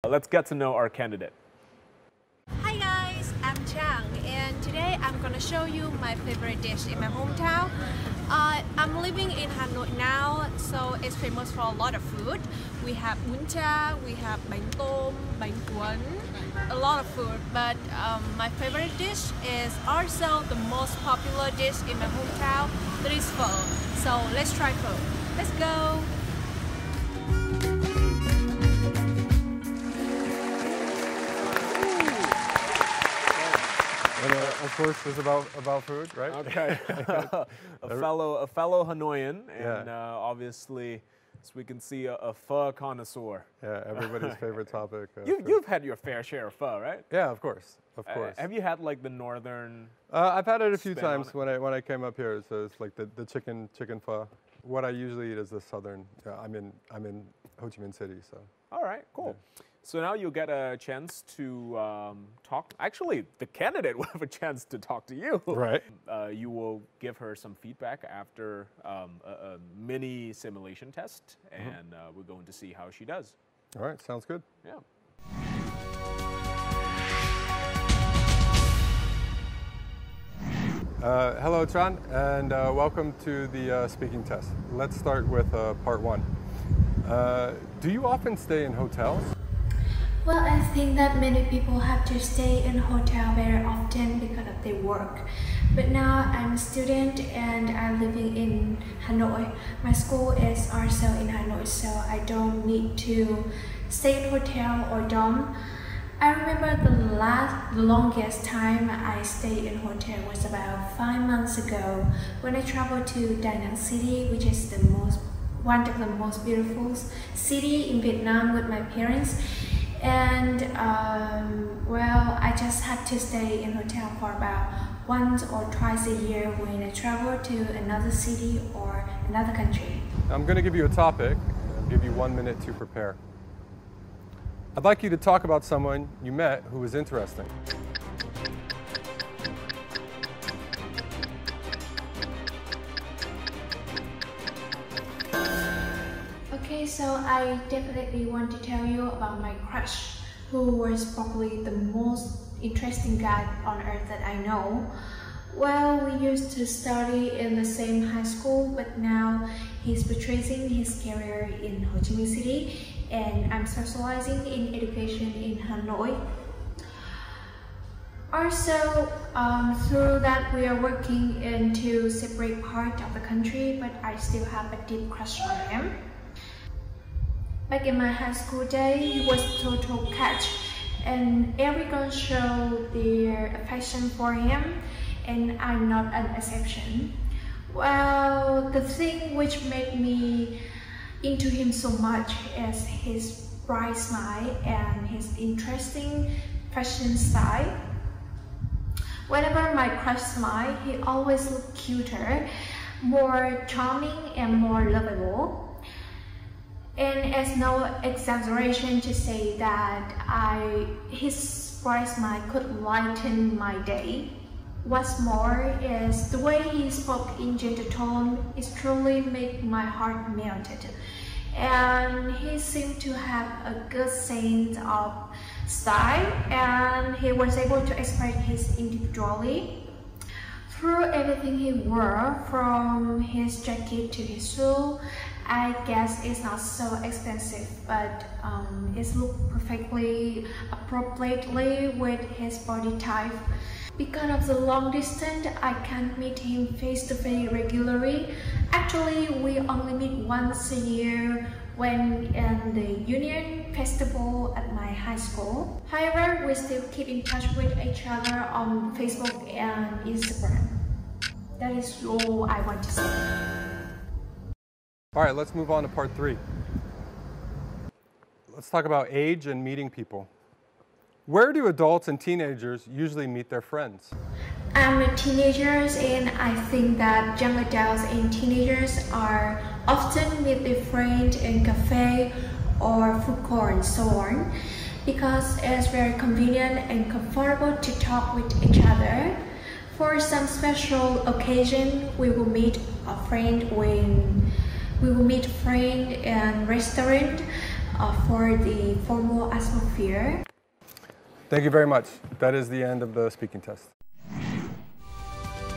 Let's get to know our candidate. Hi guys, I'm Trang, and today I'm gonna show you my favorite dish in my hometown. I'm living in Hanoi now, so it's famous for a lot of food. We have bún chả, we have bánh tôm, bánh cuốn, a lot of food. But my favorite dish is also the most popular dish in my hometown. That is pho. So let's try pho. Let's go. And of course, it's about food, right? Okay. a fellow Hanoian, and Yeah. Obviously, as we can see, a pho connoisseur. Yeah, everybody's favorite topic. You've had your fair share of pho, right? Yeah, of course, of course. Have you had like the northern? I've had it a few spin times on when I came up here. So it's like the chicken pho. What I usually eat is the southern. I'm in Ho Chi Minh City, so. All right, cool. Yeah. So now you'll get a chance to talk. Actually, the candidate will have a chance to talk to you. Right. You will give her some feedback after a mini simulation test, and we're going to see how she does. All right, sounds good. Yeah. Hello, Tran, and welcome to the speaking test. Let's start with part one. Do you often stay in hotels? Well, I think that many people have to stay in a hotel very often because of their work. But now I'm a student and I'm living in Hanoi. My school is also in Hanoi, so I don't need to stay in hotel or dorm. I remember the longest time I stayed in hotel was about 5 months ago when I traveled to Da Nang City, which is one of the most beautiful city in Vietnam with my parents. And well, I just had to stay in hotel for about once or twice a year when I travel to another city or another country. I'm going to give you a topic and I'll give you 1 minute to prepare. I'd like you to talk about someone you met who was interesting. Okay, so I definitely want to tell you about my crush, who was probably the most interesting guy on earth that I know. Well, we used to study in the same high school, but now he's pursuing his career in Ho Chi Minh City, and I'm socializing in education in Hanoi. Also, through that we are working in two separate parts of the country, but I still have a deep crush on him. Back in my high school day, he was total catch, and every girl showed their affection for him, and I'm not an exception. Well, the thing which made me into him so much is his bright smile and his interesting fashion style. Whenever my crush smiled, he always looked cuter, more charming and more lovable. And it's no exaggeration to say that his bright smile could lighten my day. What's more is the way he spoke in gentle tone is truly made my heart melted. And he seemed to have a good sense of style, and he was able to express his individuality through everything he wore, from his jacket to his shoe. I guess it's not so expensive, but it looked perfectly appropriately with his body type. Because of the long distance, I can't meet him face to face regularly. Actually, we only meet once a year when in the Union Festival at my high school. However, we still keep in touch with each other on Facebook and Instagram. That is all I want to say. All right, let's move on to part three. Let's talk about age and meeting people. Where do adults and teenagers usually meet their friends? I'm a teenager, and I think that young adults and teenagers are often meet their friends in cafe or food court and so on, because it's very convenient and comfortable to talk with each other. For some special occasion, we will meet a friend in restaurant for the formal atmosphere. Thank you very much. That is the end of the speaking test.